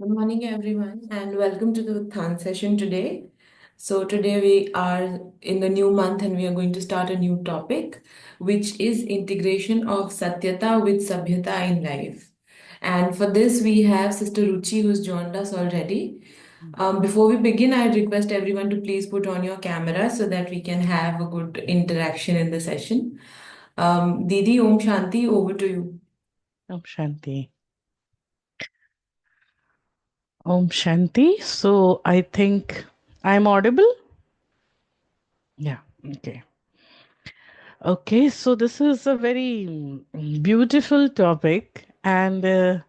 Good morning, everyone, and welcome to the Uthan session today. So, today we are in the new month and we are going to start a new topic, which is integration of Satyata with Sabhyata in life. And for this, we have Sister Ruchi who's joined us already. Before we begin, I request everyone to please put on your camera so that we can have a good interaction in the session. Didi, Om Shanti, over to you. Om Shanti. Om Shanti. So I think I'm audible? Yeah. Okay. Okay. So this is a very beautiful topic. And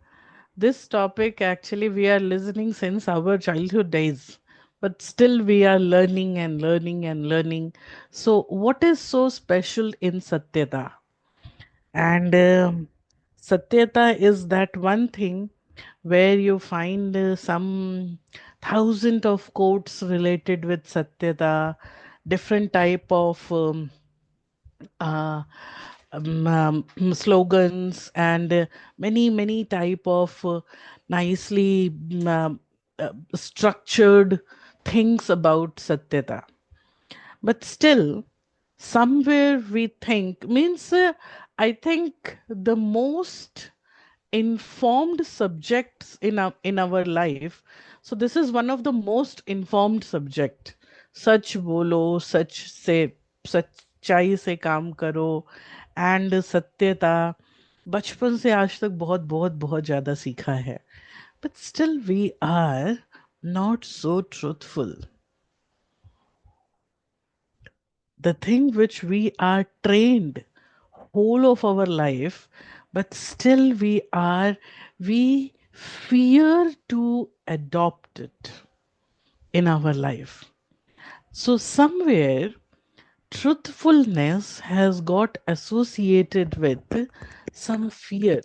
this topic actually we are listening since our childhood days. But still we are learning and learning and learning. So what is so special in Satyata? And Satyata is that one thing where you find some thousand of quotes related with Satyata, different type of uh, slogans and many type of nicely structured things about Satyata. But still, somewhere we think means I think the most informed subjects in our life, so this is one of the most informed subject. सच बोलो, सच से, सच्चाई से काम करो and सत्यता, बचपन से आज तक बहुत बहुत बहुत ज्यादा सीखा है. But still we are not so truthful. The thing which we are trained whole of our life, but still we fear to adopt it in our life. So somewhere truthfulness has got associated with some fear,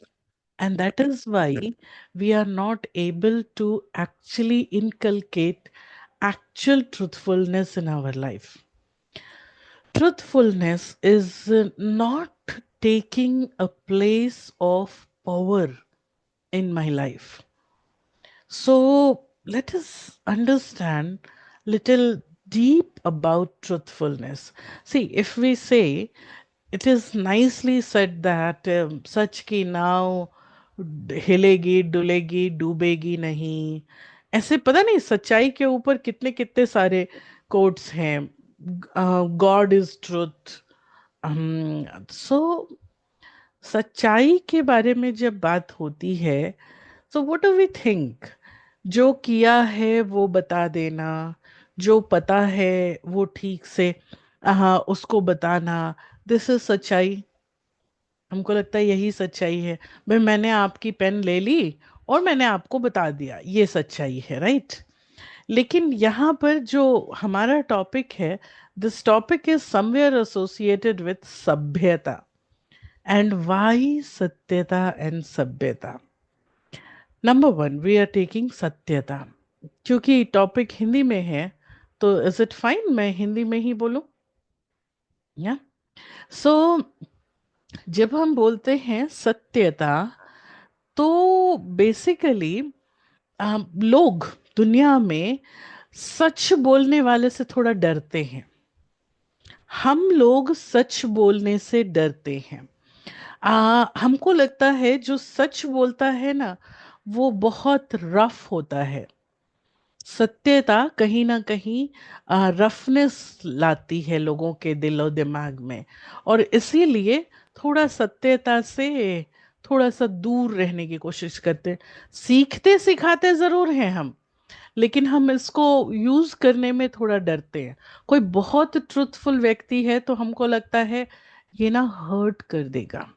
and that is why we are not able to actually inculcate actual truthfulness in our life. Truthfulness is not taking a place of power in my life. So let us understand little deep about truthfulness. See, if we say, it is nicely said that सच की नाव हिलेगी डुलेगी डूबेगी नहीं. ऐसे पता नहीं सच्चाई के ऊपर कितने कितने सारे कोट्स हैं. God is truth. सो सच्चाई के बारे में जब बात होती है, so what do we think? जो किया है वो बता देना, जो पता है वो ठीक से हाँ उसको बताना, दिस इज सच्चाई. हमको लगता है यही सच्चाई है. भाई मैंने आपकी पेन ले ली और मैंने आपको बता दिया, ये सच्चाई है, राइट? लेकिन यहाँ पर जो हमारा टॉपिक है, this topic is somewhere associated with सभ्यता. एंड वाई सत्यता एंड सभ्यता? Number one, we are taking सत्यता. क्योंकि टॉपिक हिंदी में है, तो इज इट फाइन मैं हिंदी में ही बोलूं? या सो जब हम बोलते हैं सत्यता, तो बेसिकली लोग दुनिया में सच बोलने वाले से थोड़ा डरते हैं. हम लोग सच बोलने से डरते हैं. हमको लगता है जो सच बोलता है ना, वो बहुत रफ होता है. सत्यता कहीं ना कहीं रफनेस लाती है लोगों के दिलो दिमाग में, और इसीलिए थोड़ा सत्यता से थोड़ा सा दूर रहने की कोशिश करते हैं. सीखते सिखाते जरूर हैं हम, लेकिन हम इसको यूज करने में थोड़ा डरते हैं. कोई बहुत ट्रुथफुल व्यक्ति है तो हमको लगता है ये ना हर्ट कर देगा.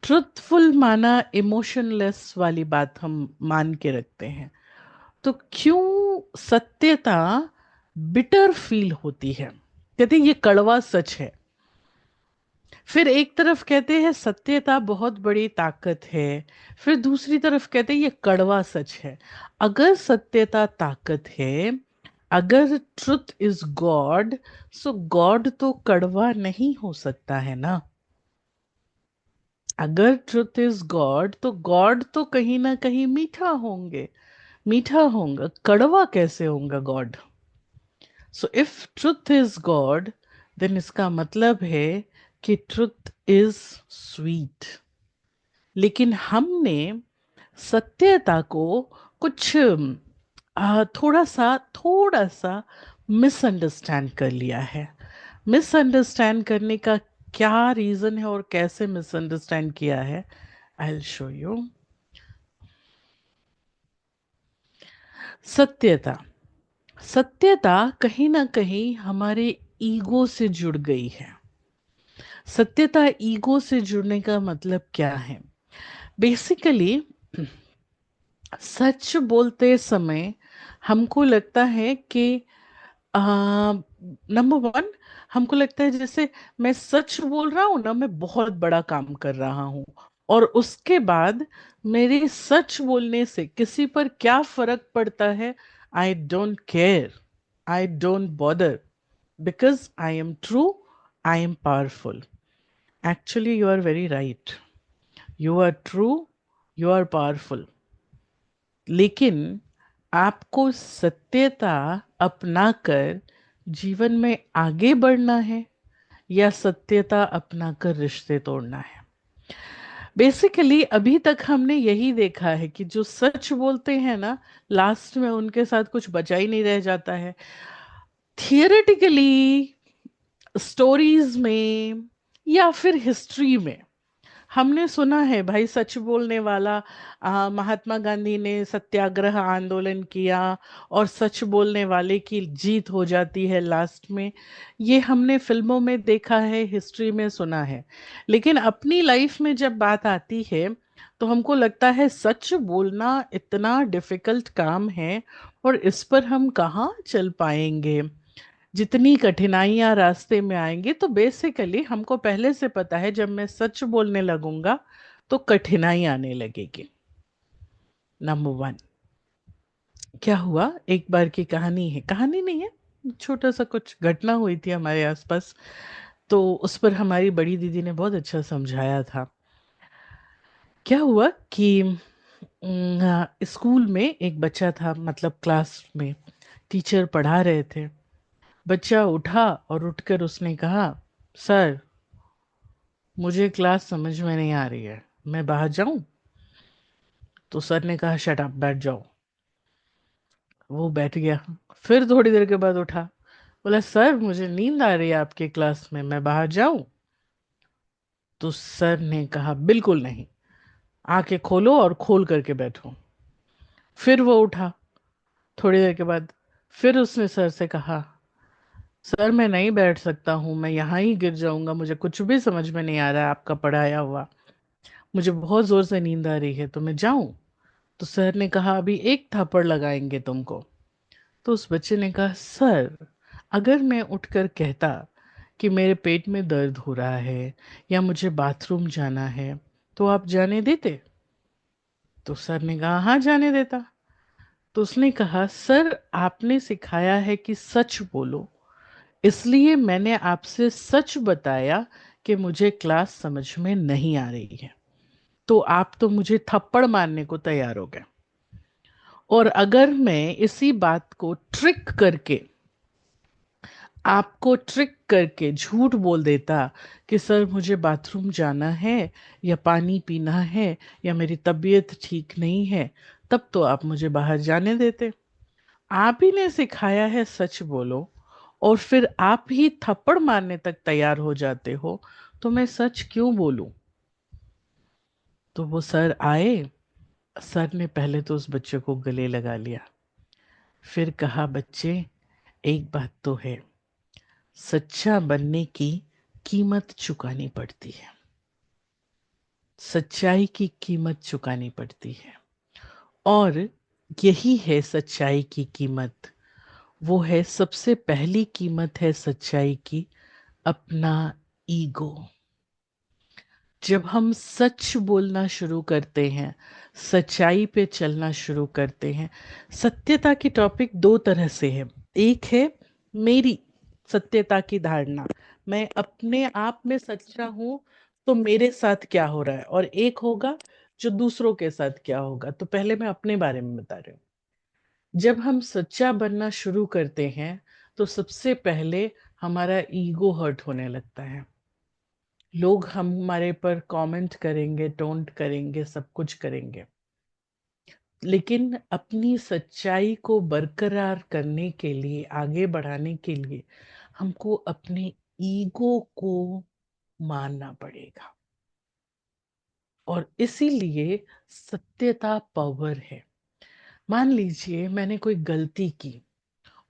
ट्रुथफुल माना इमोशनलेस वाली बात हम मान के रखते हैं. तो क्यों सत्यता बिटर फील होती है? कहते हैं ये कड़वा सच है. फिर एक तरफ कहते हैं सत्यता बहुत बड़ी ताकत है, फिर दूसरी तरफ कहते हैं ये कड़वा सच है. अगर सत्यता ताकत है, अगर truth is God, so God तो कड़वा नहीं हो सकता है ना. अगर ट्रुथ इज गॉड तो गॉड तो कहीं ना कहीं मीठा होंगे. मीठा होगा, कड़वा कैसे होगा God? So if truth is God, then इसका मतलब है कि ट्रुथ इज स्वीट। लेकिन हमने सत्यता को कुछ थोड़ा सा मिसअंडरस्टैंड कर लिया है। मिसअंडरस्टैंड करने का क्या रीजन है और कैसे मिसअंडरस्टैंड किया है, आई विल शो यू। सत्यता, सत्यता कहीं ना कहीं हमारे ईगो से जुड़ गई है। सत्यता ईगो से जुड़ने का मतलब क्या है? बेसिकली सच बोलते समय हमको लगता है कि नंबर वन, हमको लगता है जैसे मैं सच बोल रहा हूं ना, मैं बहुत बड़ा काम कर रहा हूं, और उसके बाद मेरे सच बोलने से किसी पर क्या फर्क पड़ता है, I don't care, I don't bother, because I am true, I am powerful. Actually you are very right, you are true, you are powerful. लेकिन आपको सत्यता अपनाकर जीवन में आगे बढ़ना है, या सत्यता अपनाकर रिश्ते तोड़ना है? बेसिकली अभी तक हमने यही देखा है कि जो सच बोलते हैं ना, लास्ट में उनके साथ कुछ बचा ही नहीं रह जाता है। थियोरेटिकली, स्टोरीज में, या फिर हिस्ट्री में हमने सुना है भाई, सच बोलने वाला महात्मा गांधी ने सत्याग्रह आंदोलन किया और सच बोलने वाले की जीत हो जाती है लास्ट में। ये हमने फिल्मों में देखा है, हिस्ट्री में सुना है। लेकिन अपनी लाइफ में जब बात आती है तो हमको लगता है सच बोलना इतना डिफिकल्ट काम है, और इस पर हम कहाँ चल पाएंगे। जितनी कठिनाइयां रास्ते में आएंगी, तो बेसिकली हमको पहले से पता है जब मैं सच बोलने लगूंगा तो कठिनाई आने लगेगी। नंबर वन, क्या हुआ, एक बार की कहानी है, कहानी नहीं है, छोटा सा कुछ घटना हुई थी हमारे आसपास। तो उस पर हमारी बड़ी दीदी ने बहुत अच्छा समझाया था। क्या हुआ कि स्कूल में एक बच्चा था, मतलब क्लास में टीचर पढ़ा रहे थे। बच्चा उठा और उठकर उसने कहा, सर मुझे क्लास समझ में नहीं आ रही है, मैं बाहर जाऊं? तो सर ने कहा, शट अप, बैठ जाओ। वो बैठ गया। फिर थोड़ी देर के बाद उठा, बोला, सर मुझे नींद आ रही है आपके क्लास में, मैं बाहर जाऊं? तो सर ने कहा, बिल्कुल नहीं, आंखें खोलो और खोल करके बैठो। फिर वो उठा थोड़ी देर के बाद, फिर उसने सर से कहा, सर मैं नहीं बैठ सकता हूँ, मैं यहाँ ही गिर जाऊंगा, मुझे कुछ भी समझ में नहीं आ रहा है आपका पढ़ाया हुआ, मुझे बहुत जोर से नींद आ रही है, तो मैं जाऊं? तो सर ने कहा, अभी एक थप्पड़ लगाएंगे तुमको। तो उस बच्चे ने कहा, सर अगर मैं उठकर कहता कि मेरे पेट में दर्द हो रहा है या मुझे बाथरूम जाना है, तो आप जाने देते? तो सर ने कहा, हाँ जाने देता। तो उसने कहा, सर आपने सिखाया है कि सच बोलो, इसलिए मैंने आपसे सच बताया कि मुझे क्लास समझ में नहीं आ रही है, तो आप तो मुझे थप्पड़ मारने को तैयार हो गए। और अगर मैं इसी बात को आपको ट्रिक करके झूठ बोल देता कि सर मुझे बाथरूम जाना है, या पानी पीना है, या मेरी तबीयत ठीक नहीं है, तब तो आप मुझे बाहर जाने देते। आप ही ने सिखाया है सच बोलो, और फिर आप ही थप्पड़ मारने तक तैयार हो जाते हो, तो मैं सच क्यों बोलूं? तो वो सर आए। सर ने पहले तो उस बच्चे को गले लगा लिया, फिर कहा, बच्चे एक बात तो है, सच्चा बनने की कीमत चुकानी पड़ती है, सच्चाई की कीमत चुकानी पड़ती है। और यही है सच्चाई की कीमत। वो है, सबसे पहली कीमत है सच्चाई की, अपना ईगो। जब हम सच बोलना शुरू करते हैं, सच्चाई पे चलना शुरू करते हैं। सत्यता की टॉपिक दो तरह से है। एक है मेरी सत्यता की धारणा, मैं अपने आप में सच्चा हूं, तो मेरे साथ क्या हो रहा है, और एक होगा जो दूसरों के साथ क्या होगा। तो पहले मैं अपने बारे में बता रही हूँ। जब हम सच्चा बनना शुरू करते हैं तो सबसे पहले हमारा ईगो हर्ट होने लगता है। लोग हमारे पर कमेंट करेंगे, टोंट करेंगे, सब कुछ करेंगे, लेकिन अपनी सच्चाई को बरकरार करने के लिए, आगे बढ़ाने के लिए हमको अपने ईगो को मानना पड़ेगा। और इसीलिए सत्यता पावर है। मान लीजिए मैंने कोई गलती की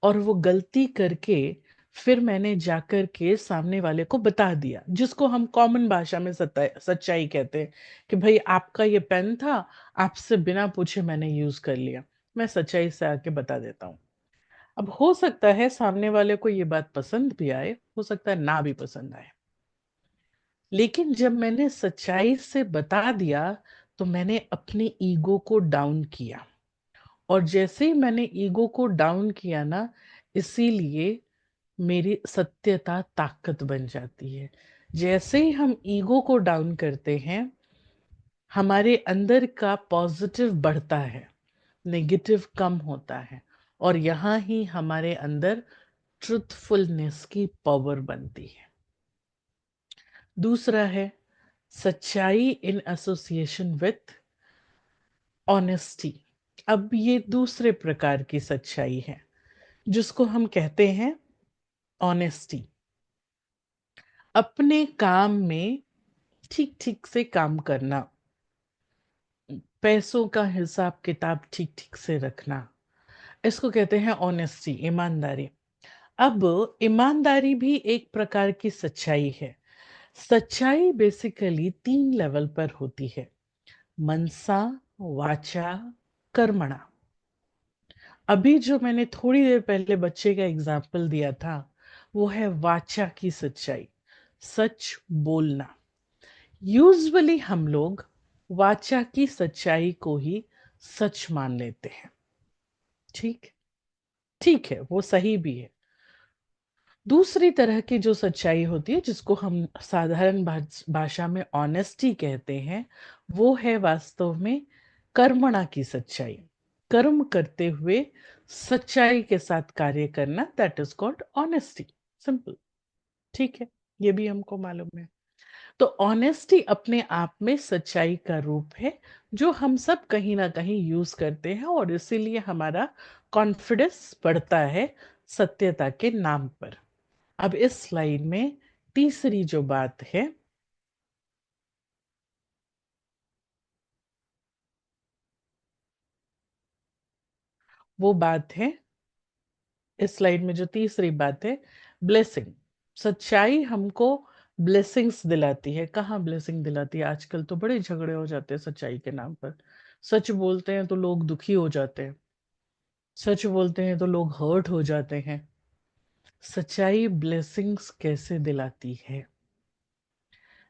और वो गलती करके फिर मैंने जाकर के सामने वाले को बता दिया, जिसको हम कॉमन भाषा में सच्चाई कहते हैं कि भाई आपका ये पेन था, आपसे बिना पूछे मैंने यूज कर लिया। मैं सच्चाई से आके बता देता हूँ। अब हो सकता है सामने वाले को ये बात पसंद भी आए, हो सकता है ना भी पसंद आए, लेकिन जब मैंने सच्चाई से बता दिया तो मैंने अपने ईगो को डाउन किया। और जैसे ही मैंने ईगो को डाउन किया ना, इसीलिए मेरी सत्यता ताकत बन जाती है। जैसे ही हम ईगो को डाउन करते हैं, हमारे अंदर का पॉजिटिव बढ़ता है, नेगेटिव कम होता है, और यहाँ ही हमारे अंदर ट्रुथफुलनेस की पावर बनती है। दूसरा है सच्चाई इन एसोसिएशन विथ ऑनेस्टी। अब ये दूसरे प्रकार की सच्चाई है जिसको हम कहते हैं ऑनेस्टी। अपने काम में ठीक ठीक से काम करना, पैसों का हिसाब किताब ठीक ठीक से रखना, इसको कहते हैं ऑनेस्टी, ईमानदारी। अब ईमानदारी भी एक प्रकार की सच्चाई है। सच्चाई बेसिकली 3 लेवल पर होती है: मनसा, वाचा, कर्मणा। अभी जो मैंने थोड़ी देर पहले बच्चे का एग्जाम्पल दिया था, वो है वाचा की सच्चाई, सच बोलना। यूजुअली हम लोग वाचा की सच्चाई को ही सच मान लेते हैं। ठीक ठीक है, वो सही भी है। दूसरी तरह की जो सच्चाई होती है, जिसको हम साधारण भाषा में ऑनेस्टी कहते हैं, वो है वास्तव में कर्मणा की सच्चाई। कर्म करते हुए सच्चाई के साथ कार्य करना, that is called honesty. Simple. ठीक है, ये भी हमको मालूम है। तो ऑनेस्टी अपने आप में सच्चाई का रूप है, जो हम सब कहीं ना कहीं यूज करते हैं, और इसीलिए हमारा कॉन्फिडेंस बढ़ता है सत्यता के नाम पर। अब इस स्लाइड में तीसरी जो बात है, वो बात है, इस स्लाइड में जो तीसरी बात है, ब्लेसिंग। सच्चाई हमको ब्लेसिंग्स दिलाती है। कहाँ ब्लेसिंग दिलाती है? आजकल तो बड़े झगड़े हो जाते हैं सच्चाई के नाम पर। सच बोलते हैं तो लोग दुखी हो जाते हैं, सच बोलते हैं तो लोग हर्ट हो जाते हैं। सच्चाई ब्लेसिंग्स कैसे दिलाती है?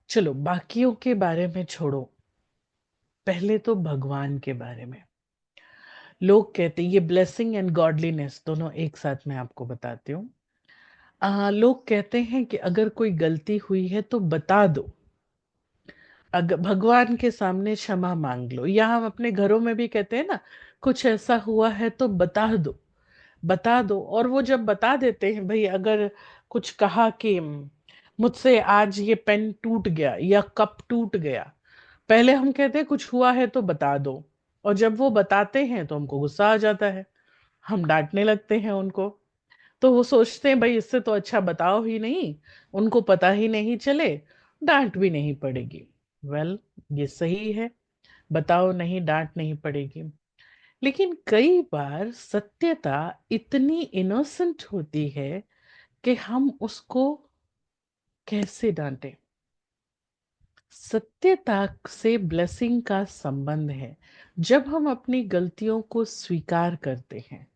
चलो बाकियों के बारे में छोड़ो, पहले तो भगवान के बारे में। लोग कहते हैं, ये ब्लेसिंग एंड गॉडलीनेस दोनों एक साथ, मैं आपको बताती हूँ। लोग कहते हैं कि अगर कोई गलती हुई है तो बता दो, अगर भगवान के सामने क्षमा मांग लो, या हम अपने घरों में भी कहते हैं ना, कुछ ऐसा हुआ है तो बता दो, बता दो। और वो जब बता देते हैं, भाई अगर कुछ कहा कि मुझसे आज ये पेन टूट गया या कप टूट गया, पहले हम कहते हैं कुछ हुआ है तो बता दो, और जब वो बताते हैं तो हमको गुस्सा आ जाता है, हम डांटने लगते हैं उनको। तो वो सोचते हैं भाई इससे तो अच्छा बताओ ही नहीं, उनको पता ही नहीं चले, डांट भी नहीं पड़ेगी। वेल, ये सही है, बताओ नहीं, डांट नहीं पड़ेगी। लेकिन कई बार सत्यता इतनी इनोसेंट होती है कि हम उसको कैसे डांटें। सत्यता से ब्लेसिंग का संबंध है जब हम अपनी गलतियों को स्वीकार करते हैं,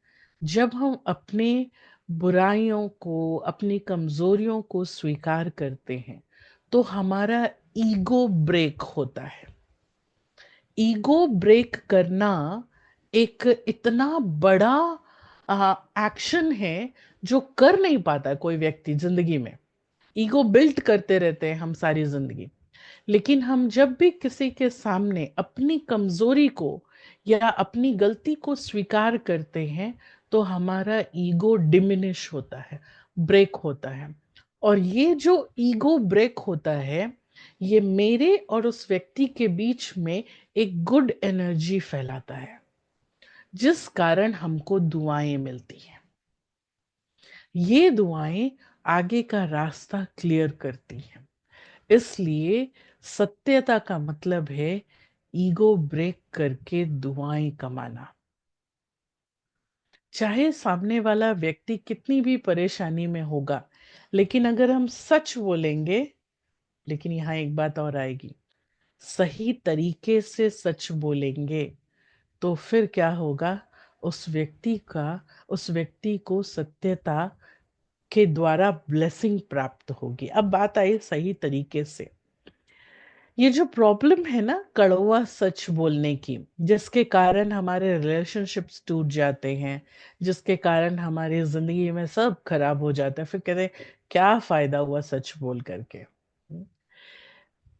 जब हम अपने बुराइयों को, अपनी कमजोरियों को स्वीकार करते हैं, तो हमारा ईगो ब्रेक होता है। ईगो ब्रेक करना एक इतना बड़ा एक्शन है जो कर नहीं पाता कोई व्यक्ति जिंदगी में। ईगो बिल्ड करते रहते हैं हम सारी जिंदगी, लेकिन हम जब भी किसी के सामने अपनी कमजोरी को या अपनी गलती को स्वीकार करते हैं तो हमारा ईगो डिमिनिश होता है, ब्रेक होता है। और ये जो ईगो ब्रेक होता है, ये मेरे और उस व्यक्ति के बीच में एक गुड एनर्जी फैलाता है, जिस कारण हमको दुआएं मिलती हैं। ये दुआएं आगे का रास्ता क्लियर करती हैं। इसलिए सत्यता का मतलब है ईगो ब्रेक करके दुआएं कमाना। चाहे सामने वाला व्यक्ति कितनी भी परेशानी में होगा, लेकिन अगर हम सच बोलेंगे, लेकिन यहाँ एक बात और आएगी, सही तरीके से सच बोलेंगे तो फिर क्या होगा, उस व्यक्ति को सत्यता के द्वारा ब्लेसिंग प्राप्त होगी। अब बात आई सही तरीके से। ये जो प्रॉब्लम है ना कड़वा सच बोलने की, जिसके कारण हमारे रिलेशनशिप्स टूट जाते हैं, जिसके कारण हमारी जिंदगी में सब खराब हो जाता है, फिर कहते हैं क्या फायदा हुआ सच बोल करके।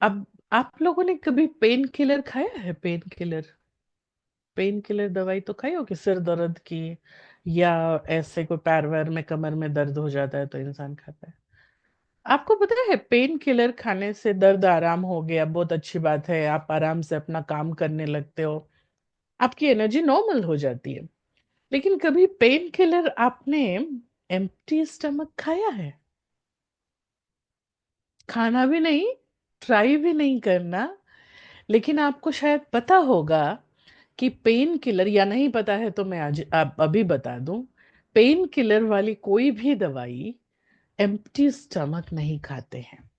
अब आप लोगों ने कभी पेन किलर खाया है? पेन किलर दवाई तो खाई हो कि सिर दर्द की, या ऐसे कोई पैर वैर में कमर में दर्द हो जाता है तो इंसान खाता है। आपको पता है पेन किलर खाने से दर्द आराम हो गया, बहुत अच्छी बात है, आप आराम से अपना काम करने लगते हो, आपकी एनर्जी नॉर्मल हो जाती है। लेकिन कभी पेन किलर आपने एम्प्टी स्टमक खाया है? खाना भी नहीं, ट्राई भी नहीं करना। लेकिन आपको शायद पता होगा कि पेन किलर, या नहीं पता है तो मैं आज आप अभी बता दूं, पेन किलर वाली कोई भी दवाई एम्प्टी स्टमक नहीं खाते हैं।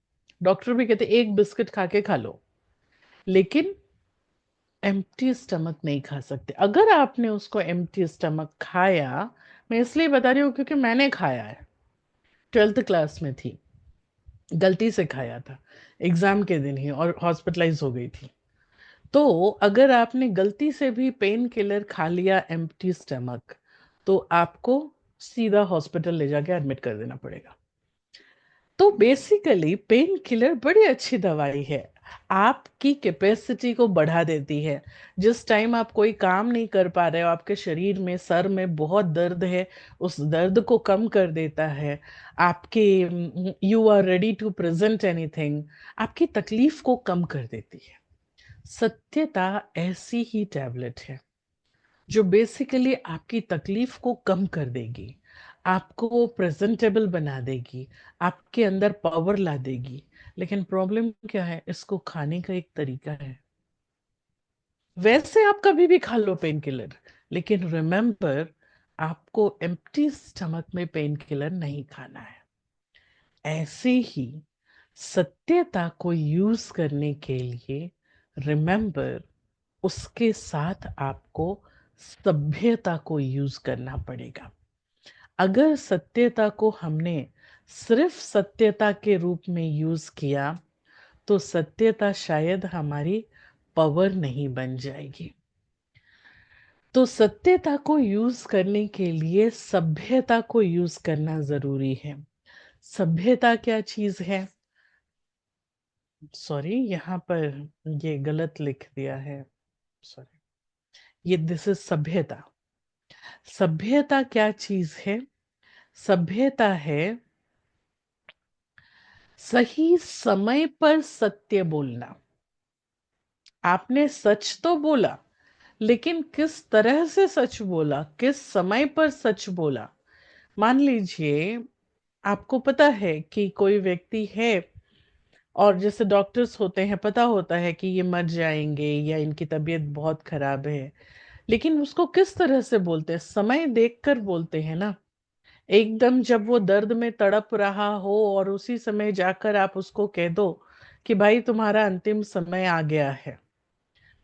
डॉक्टर भी कहते एक बिस्किट खा के खा लो, लेकिन एम्प्टी स्टमक नहीं खा सकते। अगर आपने उसको एम्प्टी स्टमक खाया, मैं इसलिए बता रही हूँ क्योंकि मैंने खाया है, 12th क्लास में थी, गलती से खाया था एग्जाम के दिन ही, और हॉस्पिटलाइज हो गई थी। तो अगर आपने गलती से भी पेन किलर खा लिया एम्प्टी स्टमक, तो आपको सीधा हॉस्पिटल ले जाके एडमिट कर देना पड़ेगा। तो बेसिकली पेन किलर बड़ी अच्छी दवाई है, आपकी कैपेसिटी को बढ़ा देती है। जिस टाइम आप कोई काम नहीं कर पा रहे हो, आपके शरीर में सर में बहुत दर्द है, उस दर्द को कम कर देता है। आपके you are ready to present anything, आपकी तकलीफ को कम कर देती है। सत्यता ऐसी ही टैबलेट है जो बेसिकली आपकी तकलीफ को कम कर देगी, आपको प्रेजेंटेबल बना देगी, आपके अंदर पावर ला देगी। लेकिन प्रॉब्लम क्या है, इसको खाने का एक तरीका है। वैसे आप कभी भी खा लो पेन किलर, लेकिन रिमेंबर, आपको एम्प्टी स्टमक में पेन किलर नहीं खाना है। ऐसे ही सत्यता को यूज करने के लिए रिमेंबर, उसके साथ आपको सभ्यता को यूज करना पड़ेगा। अगर सत्यता को हमने सिर्फ सत्यता के रूप में यूज किया तो सत्यता शायद हमारी पावर नहीं बन जाएगी। तो सत्यता को यूज करने के लिए सभ्यता को यूज करना जरूरी है। सभ्यता क्या चीज है? सॉरी, यहाँ पर ये गलत लिख दिया है, सॉरी, ये दिस इज सभ्यता। सभ्यता क्या चीज है? सभ्यता है सही समय पर सत्य बोलना। आपने सच तो बोला, लेकिन किस तरह से सच बोला, किस समय पर सच बोला। मान लीजिए आपको पता है कि कोई व्यक्ति है, और जैसे डॉक्टर्स होते हैं, पता होता है कि ये मर जाएंगे या इनकी तबीयत बहुत खराब है, लेकिन उसको किस तरह से बोलते हैं? समय देखकर बोलते हैं ना। एकदम जब वो दर्द में तड़प रहा हो और उसी समय जाकर आप उसको कह दो कि भाई तुम्हारा अंतिम समय आ गया है,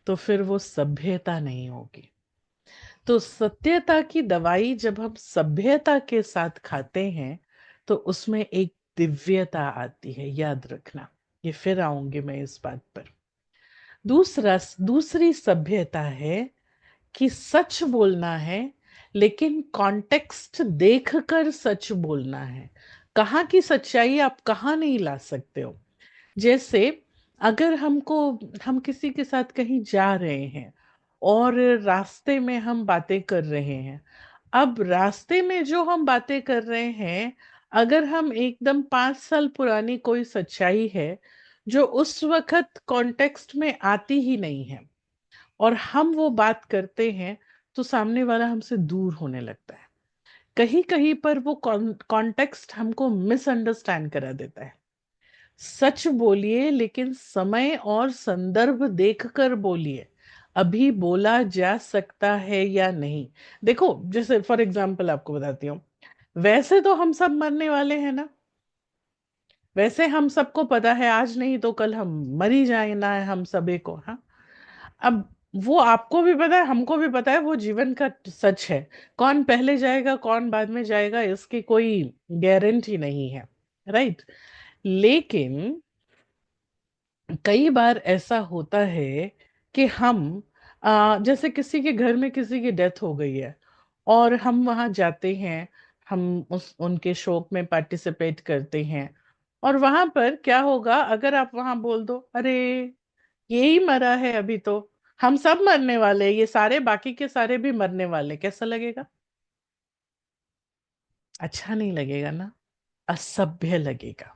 तो फिर वो सभ्यता नहीं होगी। तो सत्यता की दवाई जब हम सभ्यता के साथ खाते हैं तो उसमें एक दिव्यता आती है, याद रखना। ये फिर आऊंगी मैं इस बात पर। दूसरी सभ्यता है कि सच बोलना है, लेकिन कॉन्टेक्स्ट देखकर सच बोलना है। कहाँ की सच्चाई आप कहाँ नहीं ला सकते हो। जैसे अगर हम किसी के साथ कहीं जा रहे हैं और रास्ते में हम बातें कर रहे हैं, अब रास्ते में जो हम बातें कर रहे हैं, अगर हम एकदम 5 साल पुरानी कोई सच्चाई है जो उस वक्त कॉन्टेक्स्ट में आती ही नहीं है और हम वो बात करते हैं, तो सामने वाला हमसे दूर होने लगता है। कहीं कहीं पर वो कॉन्टेक्स्ट हमको मिसअंडरस्टैंड करा देता है। सच बोलिए, लेकिन समय और संदर्भ देखकर बोलिए। अभी बोला जा सकता है या नहीं। देखो, जैसे फॉर एग्जाम्पल आपको बताती हूँ, वैसे तो हम सब मरने वाले हैं ना। वैसे हम सबको पता है आज नहीं तो कल हम मर ही जाना है, हम सभी को। हाँ, अब वो आपको भी पता है, हमको भी पता है, वो जीवन का सच है। कौन पहले जाएगा कौन बाद में जाएगा इसकी कोई गारंटी नहीं है, राइट। लेकिन कई बार ऐसा होता है कि हम जैसे किसी के घर में किसी की डेथ हो गई है और हम वहां जाते हैं, हम उस उनके शोक में पार्टिसिपेट करते हैं। और वहां पर क्या होगा, अगर आप वहां बोल दो, अरे ये ही मरा है, अभी तो हम सब मरने वाले हैं, ये सारे बाकी के सारे भी मरने वाले, कैसा लगेगा? अच्छा नहीं लगेगा ना, असभ्य लगेगा।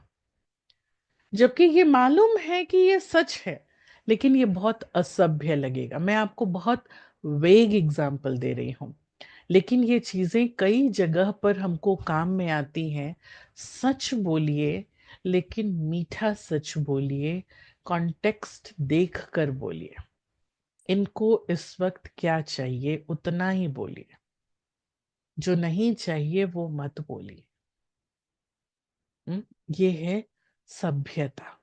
जबकि ये मालूम है कि ये सच है, लेकिन ये बहुत असभ्य लगेगा। मैं आपको बहुत वेग एग्जाम्पल दे रही हूँ, लेकिन ये चीजें कई जगह पर हमको काम में आती हैं। सच बोलिए, लेकिन मीठा सच बोलिए, कॉन्टेक्स्ट देख कर बोलिए। इनको इस वक्त क्या चाहिए उतना ही बोलिए, जो नहीं चाहिए वो मत बोलिए। हम्म, ये है सभ्यता।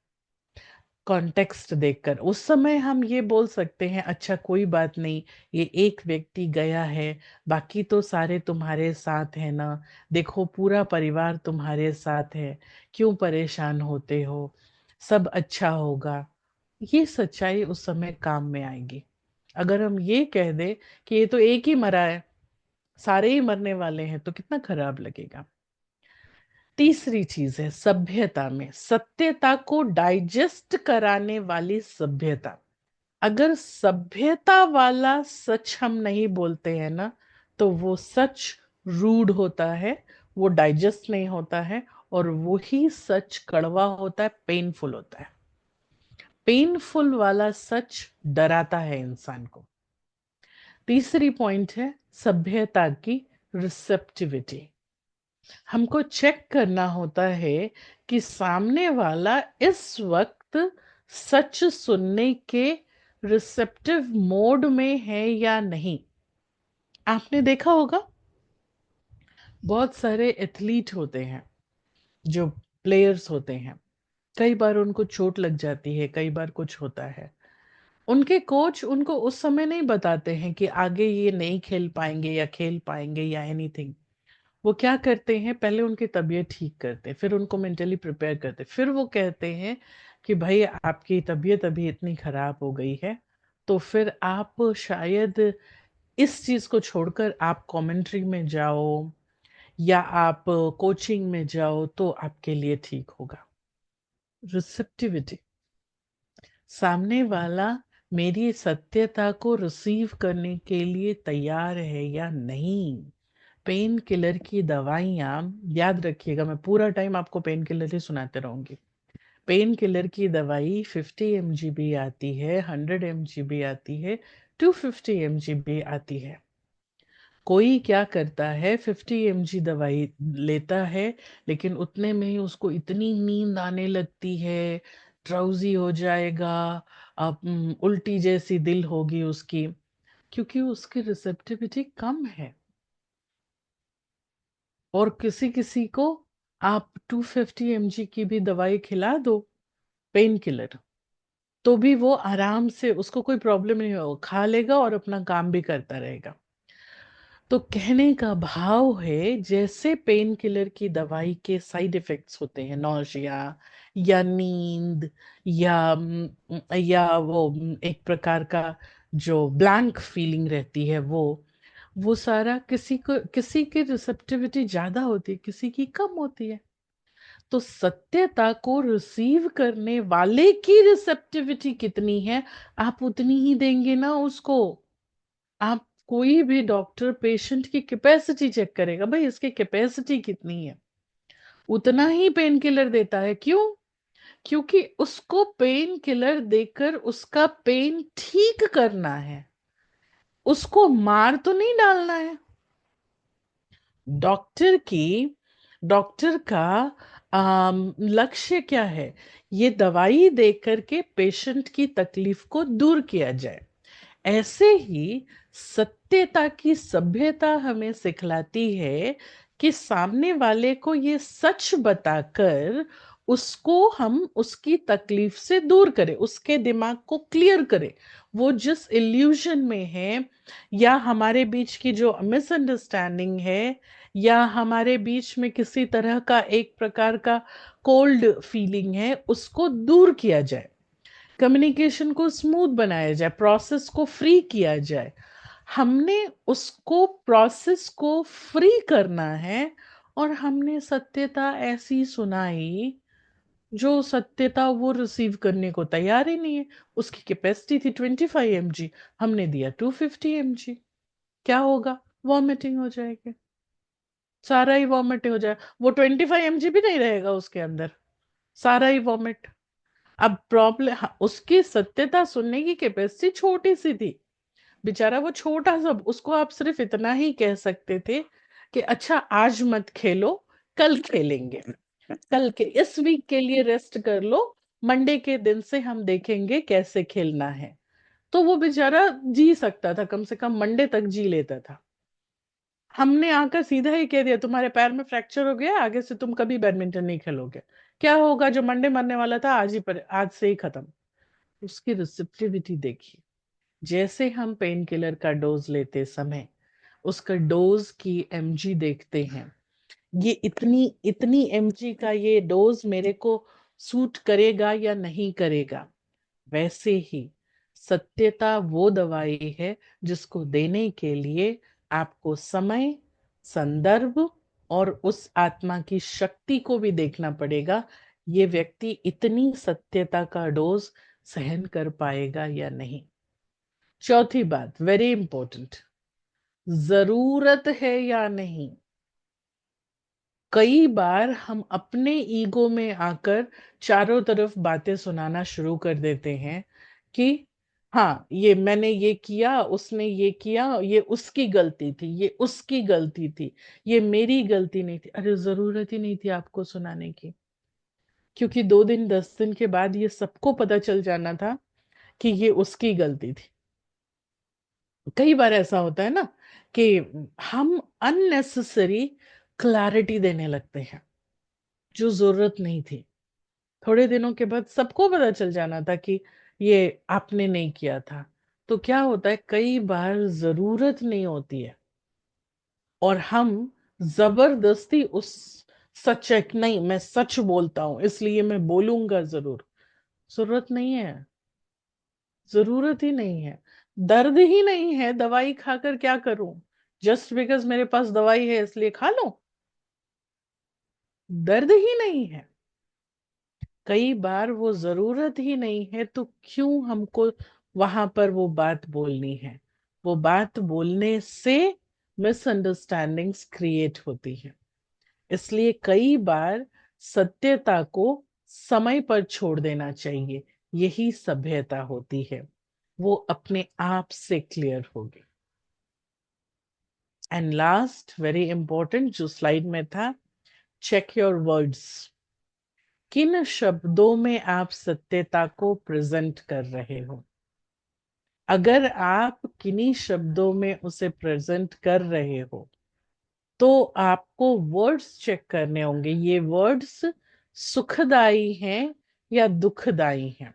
कॉन्टेक्स्ट देखकर उस समय हम ये बोल सकते हैं, अच्छा कोई बात नहीं, ये एक व्यक्ति गया है, बाकी तो सारे तुम्हारे साथ है ना, देखो पूरा परिवार तुम्हारे साथ है, क्यों परेशान होते हो, सब अच्छा होगा। ये सच्चाई उस समय काम में आएगी। अगर हम ये कह दे कि ये तो एक ही मरा है, सारे ही मरने वाले हैं, तो कितना खराब लगेगा। तीसरी चीज है सभ्यता में सत्यता को डाइजेस्ट कराने वाली सभ्यता। अगर सभ्यता वाला सच हम नहीं बोलते हैं ना, तो वो सच रूड होता है, वो डाइजेस्ट नहीं होता है, और वही सच कड़वा होता है, पेनफुल होता है। पेनफुल वाला सच डराता है इंसान को। तीसरी पॉइंट है सभ्यता की रिसेप्टिविटी। हमको चेक करना होता है कि सामने वाला इस वक्त सच सुनने के रिसेप्टिव मोड में है या नहीं। आपने देखा होगा, बहुत सारे एथलीट होते हैं, जो प्लेयर्स होते हैं, कई बार उनको चोट लग जाती है, कई बार कुछ होता है। उनके कोच उनको उस समय नहीं बताते हैं कि आगे ये नहीं खेल पाएंगे या खेल पाएंगे या एनीथिंग। वो क्या करते हैं, पहले उनकी तबीयत ठीक करते हैं, फिर उनको मेंटली प्रिपेयर करते हैं, फिर वो कहते हैं कि भाई आपकी तबीयत अभी इतनी खराब हो गई है, तो फिर आप शायद इस चीज को छोड़कर आप कमेंट्री में जाओ या आप कोचिंग में जाओ, तो आपके लिए ठीक होगा। रिसेप्टिविटी, सामने वाला मेरी सत्यता को रिसीव करने के लिए तैयार है या नहीं। पेन किलर की दवाइयाँ, याद रखिएगा, मैं पूरा टाइम आपको पेन किलर ही सुनाते रहूंगी। पेन किलर की दवाई 50 mg भी आती है, 100 mg भी आती है, 250 mg भी आती है। कोई क्या करता है, 50 mg दवाई लेता है, लेकिन उतने में ही उसको इतनी नींद आने लगती है, ड्राउजी हो जाएगा, अब उल्टी जैसी दिल होगी उसकी, क्योंकि उसकी रिसेप्टिविटी कम है। और किसी किसी को आप 250 mg की भी दवाई खिला दो, पेन किलर, तो भी वो आराम से, उसको कोई प्रॉब्लम नहीं होगा, खा लेगा और अपना काम भी करता रहेगा। तो कहने का भाव है, जैसे पेन किलर की दवाई के साइड इफेक्ट्स होते हैं, नौशिया या नींद या वो एक प्रकार का जो ब्लैंक फीलिंग रहती है, वो सारा किसी की रिसेप्टिविटी ज्यादा होती है, किसी की कम होती है। तो सत्यता को रिसीव करने वाले की रिसेप्टिविटी कितनी है, आप उतनी ही देंगे ना उसको। आप कोई भी डॉक्टर पेशेंट की कैपेसिटी चेक करेगा, भाई इसकी कैपेसिटी कितनी है, उतना ही पेन किलर देता है। क्यों? क्योंकि उसको पेन किलर देकर उसका पेन ठीक करना है, उसको मार तो नहीं डालना है। डॉक्टर की डॉक्टर का लक्ष्य क्या है? ये दवाई दे करके पेशेंट की तकलीफ को दूर किया जाए। ऐसे ही सत्यता की सभ्यता हमें सिखलाती है कि सामने वाले को ये सच बताकर उसको हम उसकी तकलीफ से दूर करें, उसके दिमाग को क्लियर करें। वो जिस इल्यूजन में है, या हमारे बीच की जो मिसअंडरस्टैंडिंग है, या हमारे बीच में किसी तरह का एक प्रकार का कोल्ड फीलिंग है, उसको दूर किया जाए, कम्युनिकेशन को स्मूथ बनाया जाए, प्रोसेस को फ्री किया जाए। हमने उसको प्रोसेस को फ्री करना है, और हमने सत्यता ऐसी सुनाई जो सत्यता वो रिसीव करने को तैयार ही नहीं है। उसकी कैपेसिटी थी 25 mg, हमने दिया 250 mg। क्या होगा? वॉमिटिंग हो जाएगी, सारा ही वॉमिट हो जाए। वो 25 mg भी नहीं रहेगा उसके अंदर, सारा ही वॉमिट। अब प्रॉब्लम, उसकी सत्यता सुनने की कैपेसिटी छोटी सी थी, बेचारा वो छोटा सा, उसको आप सिर्फ इतना ही कह सकते थे कि अच्छा आज मत खेलो, कल खेलेंगे, कल के इस वीक के लिए रेस्ट कर लो, मंडे के दिन से हम देखेंगे कैसे खेलना है। तो वो बेचारा जी सकता था, कम से कम मंडे तक जी लेता था। हमने आकर सीधा ही कह दिया तुम्हारे पैर में फ्रैक्चर हो गया, आगे से तुम कभी बैडमिंटन नहीं खेलोगे। क्या होगा? जो मंडे मरने वाला था आज ही पर, आज से ही खत्म। उसकी रिसेप्टिविटी देखिए। जैसे हम पेन किलर का डोज लेते समय उसका डोज की एमजी देखते हैं, ये इतनी इतनी एमजी का ये डोज मेरे को सूट करेगा या नहीं करेगा, वैसे ही सत्यता वो दवाई है जिसको देने के लिए आपको समय, संदर्भ और उस आत्मा की शक्ति को भी देखना पड़ेगा। ये व्यक्ति इतनी सत्यता का डोज सहन कर पाएगा या नहीं। चौथी बात, वेरी इंपॉर्टेंट, जरूरत है या नहीं। कई बार हम अपने ईगो में आकर चारों तरफ बातें सुनाना शुरू कर देते हैं कि हाँ ये मैंने ये किया, उसने ये किया, ये उसकी गलती थी, ये उसकी गलती थी, ये मेरी गलती नहीं थी। अरे जरूरत ही नहीं थी आपको सुनाने की, क्योंकि 2 दिन 10 दिन के बाद ये सबको पता चल जाना था कि ये उसकी गलती थी। कई बार ऐसा होता है ना कि हम अननेसेसरी क्लैरिटी देने लगते हैं जो जरूरत नहीं थी। थोड़े दिनों के बाद सबको पता चल जाना था कि ये आपने नहीं किया था। तो क्या होता है, कई बार जरूरत नहीं होती है और हम जबरदस्ती उस सच है कि नहीं मैं सच बोलता हूं इसलिए मैं बोलूंगा जरूर। जरूरत नहीं है, जरूरत ही नहीं है। दर्द ही नहीं है, दवाई खाकर क्या करूं? जस्ट बिकॉज मेरे पास दवाई है इसलिए खा लो? दर्द ही नहीं है। कई बार वो जरूरत ही नहीं है, तो क्यों हमको वहां पर वो बात बोलनी है? वो बात बोलने से मिसअंडरस्टैंडिंग्स क्रिएट होती है। इसलिए कई बार सत्यता को समय पर छोड़ देना चाहिए, यही सभ्यता होती है। वो अपने आप से क्लियर होगी। एंड लास्ट, वेरी इंपॉर्टेंट, जो स्लाइड में था, चेक योर वर्ड्स। किन शब्दों में आप सत्यता को प्रेजेंट कर रहे हो? अगर आप किन्हीं शब्दों में उसे प्रेजेंट कर रहे हो तो आपको वर्ड्स चेक करने होंगे, ये वर्ड्स सुखदाई हैं या दुखदाई हैं।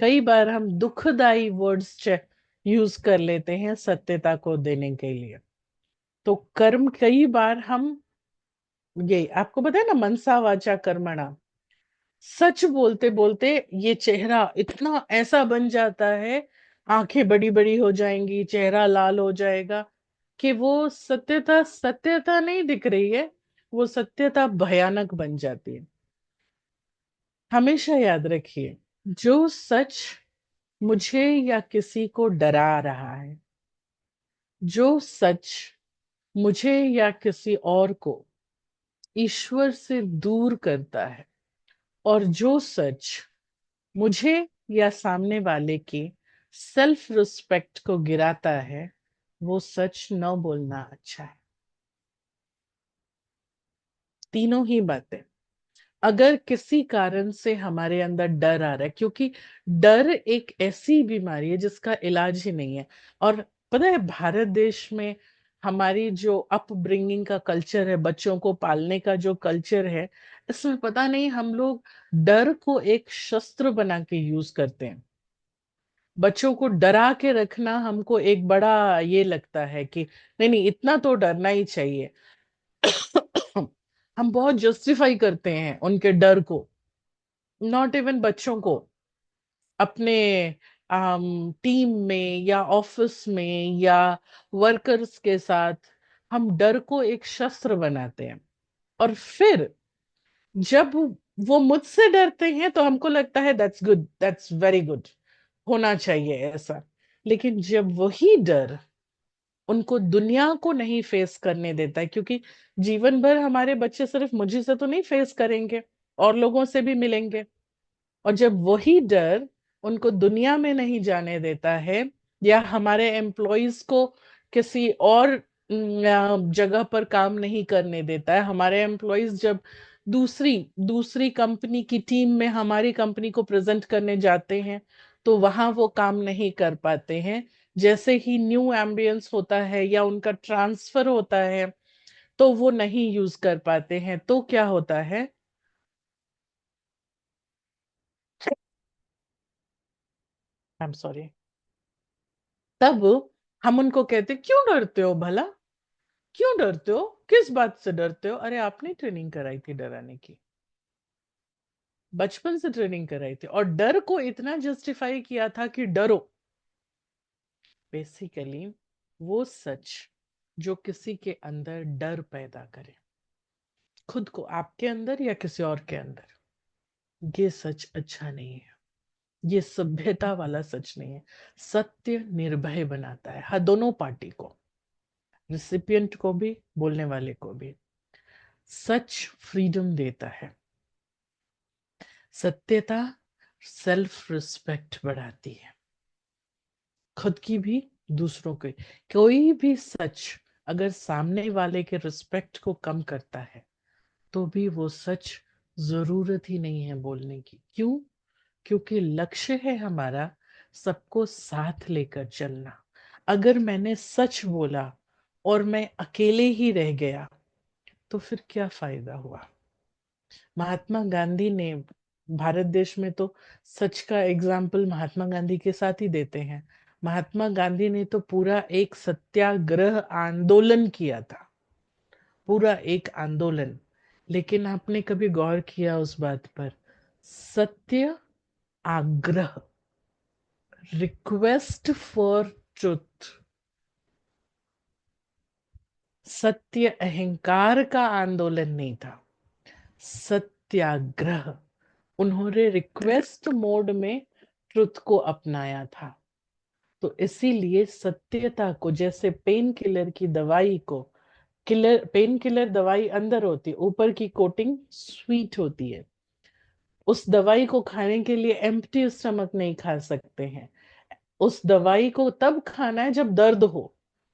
कई बार हम दुखदाई वर्ड्स चेक यूज कर लेते हैं सत्यता को देने के लिए। तो कर्म, कई बार हम, ये आपको पता है ना, मनसा वाचा कर्मणा, सच बोलते बोलते ये चेहरा इतना ऐसा बन जाता है, आंखें बड़ी बड़ी हो जाएंगी, चेहरा लाल हो जाएगा, कि वो सत्यता सत्यता नहीं दिख रही है, वो सत्यता भयानक बन जाती है। हमेशा याद रखिए, जो सच मुझे या किसी को डरा रहा है, जो सच मुझे या किसी और को ईश्वर से दूर करता है, और जो सच मुझे या सामने वाले की सेल्फ रिस्पेक्ट को गिराता है, वो सच न बोलना अच्छा है। तीनों ही बातें। अगर किसी कारण से हमारे अंदर डर आ रहा है, क्योंकि डर एक ऐसी बीमारी है जिसका इलाज ही नहीं है। और पता है, भारत देश में हमारी जो अपब्रिंगिंग का कल्चर है, बच्चों को पालने का जो कल्चर है, इसमें पता नहीं हम लोग डर को एक शस्त्र बना के यूज करते हैं। बच्चों को डरा के रखना हमको एक बड़ा ये लगता है कि नहीं नहीं, इतना तो डरना ही चाहिए। हम बहुत जस्टिफाई करते हैं उनके डर को। नॉट इवन बच्चों को, अपने टीम में या ऑफिस में या वर्कर्स के साथ हम डर को एक शस्त्र बनाते हैं। और फिर जब वो मुझसे डरते हैं तो हमको लगता है that's good, that's very good, होना चाहिए ऐसा। लेकिन जब वही डर उनको दुनिया को नहीं फेस करने देता है, क्योंकि जीवन भर हमारे बच्चे सिर्फ मुझे से तो नहीं फेस करेंगे, और लोगों से भी मिलेंगे। और जब वही डर उनको दुनिया में नहीं जाने देता है, या हमारे एम्प्लॉयज को किसी और जगह पर काम नहीं करने देता है, हमारे एम्प्लॉयज जब दूसरी दूसरी कंपनी की टीम में हमारी कंपनी को प्रेजेंट करने जाते हैं तो वहां वो काम नहीं कर पाते हैं। जैसे ही न्यू एम्बियंस होता है या उनका ट्रांसफर होता है तो वो नहीं यूज कर पाते हैं, तो क्या होता है? I am sorry. तब हम उनको कहते, क्यों डरते हो भला? क्यों डरते हो? किस बात से डरते हो? अरे आपने ट्रेनिंग कराई थी डराने की, बचपन से ट्रेनिंग कराई थी, और डर को इतना जस्टिफाई किया था कि डरो। बेसिकली वो सच जो किसी के अंदर डर पैदा करे, खुद को, आपके अंदर या किसी और के अंदर, ये सच अच्छा नहीं है। ये सभ्यता वाला सच नहीं है। सत्य निर्भय बनाता है, हर दोनों पार्टी को, रिसिपिएंट को भी, बोलने वाले को भी। सच फ्रीडम देता है। सत्यता सेल्फ रिस्पेक्ट बढ़ाती है, खुद की भी, दूसरों की। कोई भी सच अगर सामने वाले के रिस्पेक्ट को कम करता है तो भी वो सच जरूरत ही नहीं है बोलने की। क्यों? क्योंकि लक्ष्य है हमारा सबको साथ लेकर चलना। अगर मैंने सच बोला और मैं अकेले ही रह गया तो फिर क्या फायदा हुआ? महात्मा गांधी ने, भारत देश में तो सच का एग्जाम्पल महात्मा गांधी के साथ ही देते हैं। महात्मा गांधी ने तो पूरा एक सत्याग्रह आंदोलन किया था, पूरा एक आंदोलन। लेकिन आपने कभी गौर किया उस बात पर? सत्य आग्रह, रिक्वेस्ट फॉर ट्रुथ, सत्य अहंकार का आंदोलन नहीं था, सत्याग्रह। उन्होंने रिक्वेस्ट मोड में ट्रुथ को अपनाया था। तो इसीलिए सत्यता को, जैसे पेन किलर की दवाई को, किलर पेन किलर दवाई अंदर होती है, ऊपर की कोटिंग स्वीट होती है। उस दवाई को खाने के लिए एम्प्टी स्टमक नहीं खा सकते हैं। उस दवाई को तब खाना है जब दर्द हो।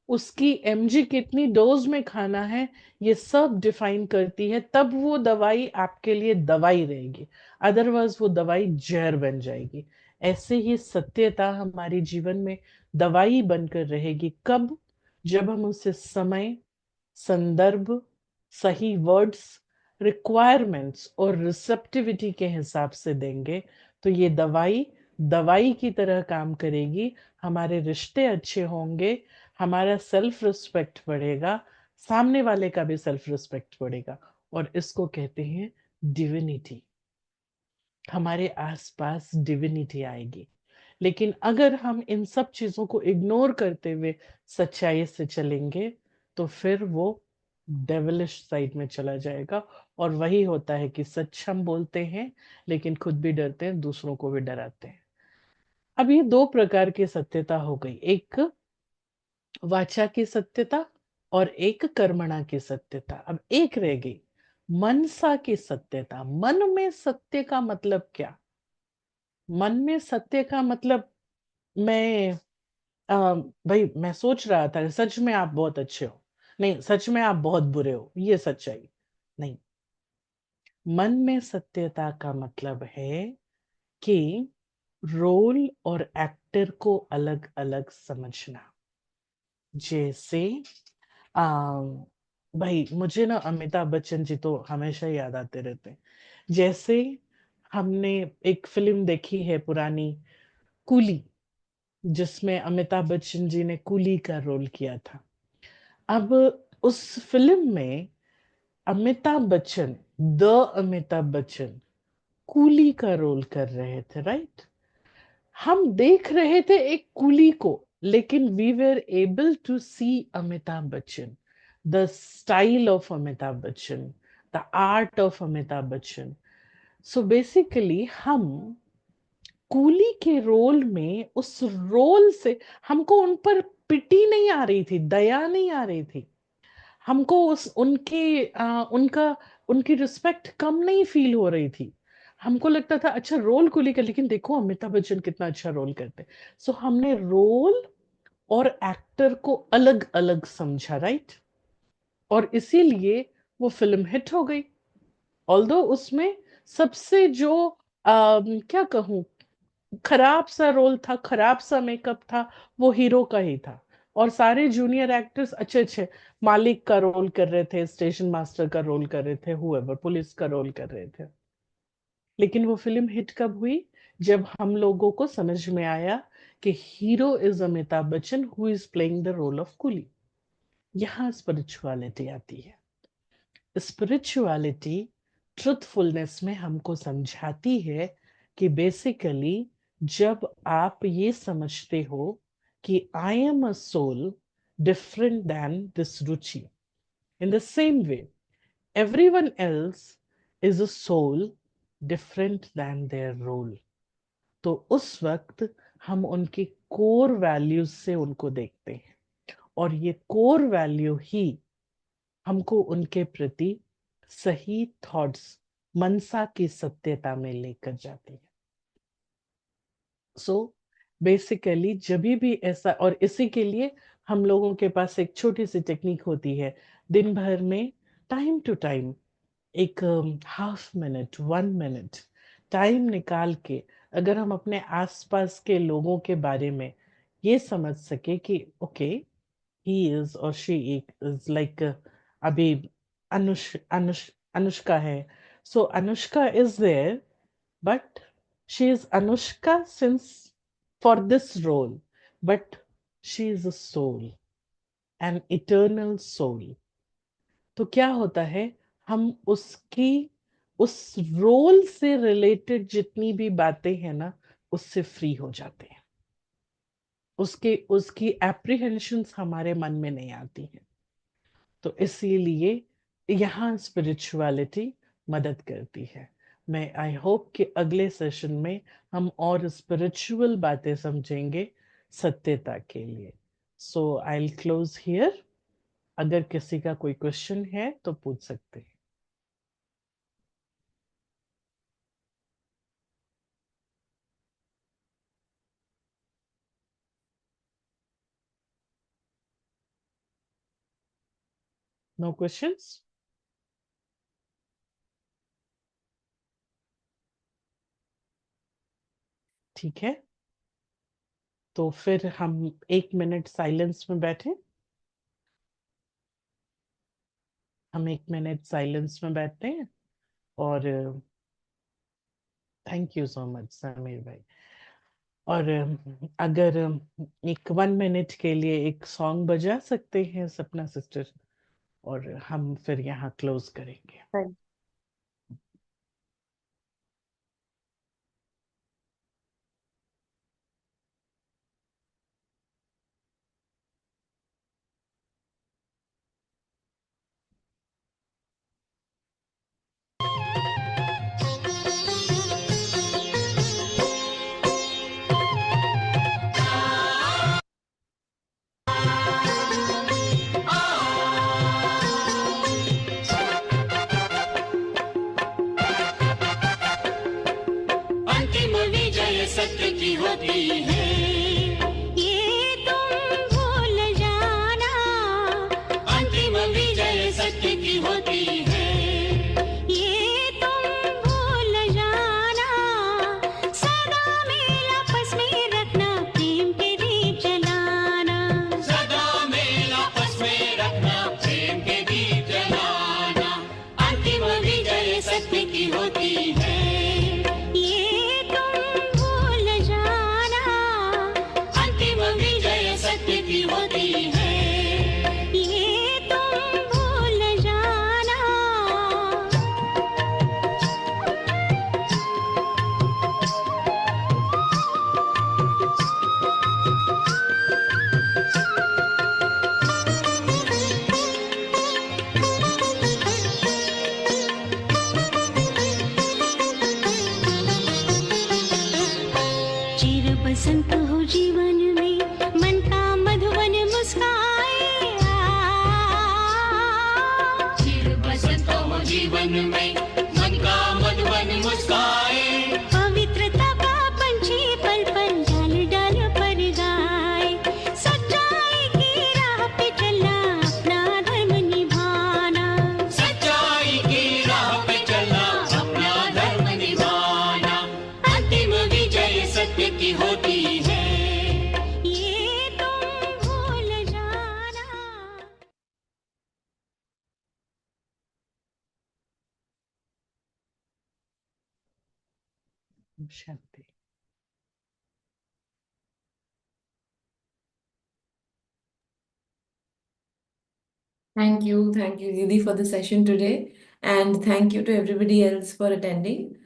उसकी एमजी कितनी डोज में खाना है, ये सब डिफाइन करती है। तब वो दवाई आपके लिए दवाई रहेगी, अदरवाइज वो दवाई जहर बन जाएगी। ऐसे ही सत्यता हमारे जीवन में दवाई बनकर रहेगी। कब? जब हम उसे समय, संदर्भ, सही वर्ड्स, रिक्वायरमेंट्स और रिसेप्टिविटी के हिसाब से देंगे तो ये दवाई दवाई की तरह काम करेगी। हमारे रिश्ते अच्छे होंगे, हमारा सेल्फ रिस्पेक्ट बढ़ेगा, सामने वाले का भी सेल्फ रिस्पेक्ट बढ़ेगा। और इसको कहते हैं डिविनिटी। हमारे आसपास डिविनिटी आएगी। लेकिन अगर हम इन सब चीजों को इग्नोर करते हुए सच्चाई से चलेंगे तो फिर वो डेविलिश साइड में चला जाएगा। और वही होता है कि सच हम बोलते हैं लेकिन खुद भी डरते हैं, दूसरों को भी डराते हैं। अब ये दो प्रकार की सत्यता हो गई, एक वाचा की सत्यता और एक कर्मणा की सत्यता। अब एक रह गई मनसा की सत्यता। मन में सत्य का मतलब क्या? मन में सत्य का मतलब, मैं भाई मैं सोच रहा था सच में आप बहुत अच्छे हो, नहीं सच में आप बहुत बुरे हो, ये सच्चाई नहीं। मन में सत्यता का मतलब है कि रोल और एक्टर को अलग अलग समझना। जैसे आ, भाई मुझे ना अमिताभ बच्चन जी तो हमेशा याद आते रहते हैं। जैसे हमने एक फिल्म देखी है पुरानी, कूली, जिसमें अमिताभ बच्चन जी ने कूली का रोल किया था। अब उस फिल्म में अमिताभ बच्चन, द अमिताभ बच्चन कूली का रोल कर रहे थे, राइट? हम देख रहे थे एक कूली को, लेकिन we were able to see Amitabh Bachchan, the style of Amitabh Bachchan, the art of Amitabh Bachchan. So basically हम कूली के रोल में, उस रोल से हमको उन पर पिटी नहीं आ रही थी, दया नहीं आ रही थी, हमको उस उनके उनका उनकी रिस्पेक्ट कम नहीं फील हो रही थी। हमको लगता था अच्छा रोल को लेकर, लेकिन देखो अमिताभ बच्चन कितना अच्छा रोल करते। सो हमने रोल और एक्टर को अलग अलग समझा, राइट? और इसीलिए वो फिल्म हिट हो गई। ऑल्दो उसमें सबसे जो क्या कहूं, खराब सा रोल था, खराब सा मेकअप था, वो हीरो का ही था। और सारे जूनियर एक्टर्स अच्छे अच्छे, मालिक का रोल कर रहे थे, स्टेशन मास्टर का रोल कर रहे थे, हुएवर पुलिस का रोल कर रहे थे। लेकिन वो फिल्म हिट कब हुई? जब हम लोगों को समझ में आया कि hero is Amitabh Bachchan who is playing the role of Coolie. यहाँ स्पिरिचुअलिटी आती है। स्पिरिचुअलिटी ट्रुथफुलनेस में हमको समझाती है कि बेसिकली जब आप ये समझते हो कि I am a soul different than this Ruchi, in the same way everyone else is a soul different than their role, तो उस वक्त हम उनकी कोर वैल्यूज से उनको देखते हैं। और ये कोर वैल्यू ही हमको उनके प्रति सही थॉट्स, मनसा की सत्यता में लेकर जाती है। सो बेसिकली जब भी ऐसा, और इसी के लिए हम लोगों के पास एक छोटी सी टेक्निक होती है, दिन भर में टाइम टू टाइम एक हाफ मिनट, 1 मिनट टाइम निकाल के, अगर हम अपने आसपास के लोगों के बारे में ये समझ सके कि okay he is or she is like अभी अनुष्का है, so Anushka is there, but she is Anushka since for this role, but she is a soul, an eternal soul। तो क्या होता है, हम उसकी उस रोल से रिलेटेड जितनी भी बातें हैं ना, उससे फ्री हो जाते हैं। उसके उसकी एप्रीहेंशंस हमारे मन में नहीं आती हैं। तो इसीलिए यहाँ स्पिरिचुअलिटी मदद करती है। मैं आई होप कि अगले सेशन में हम और स्पिरिचुअल बातें समझेंगे सत्यता के लिए। सो आई विल क्लोज हियर। अगर किसी का कोई क्वेश्चन है तो पूछ सकते हैं। No questions? ठीक है, तो फिर हम 1 मिनट साइलेंस में बैठे। हम 1 मिनट साइलेंस में बैठते हैं। और thank you so much Sameer भाई। और अगर एक 1 मिनट के लिए एक सॉन्ग बजा सकते हैं सपना सिस्टर, और हम फिर यहाँ क्लोज करेंगे। Right. है, ये तुम भूल जाना। चिर बसंत हो जीवन में, मन का मधुवन मुस्काए। चिर बसंत हो जीवन में, मन का मधुवन मुस्काए। पवित्रता का पंछी पल पल डाल डाल पर गाए। सच्चाई की राह पे चलना, अपना धर्म निभाना। सच्चाई की राह पे चलना, अपना धर्म निभाना। अंतिम विजय सत्य की होती है, ये तुम भूल जाना। Shanti. Thank you, Didi, for the session today, and thank you to everybody else for attending.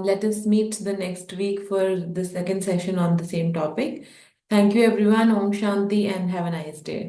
Let us meet the next week for the second session on the same topic. Thank you, everyone. Om Shanti, and have a nice day.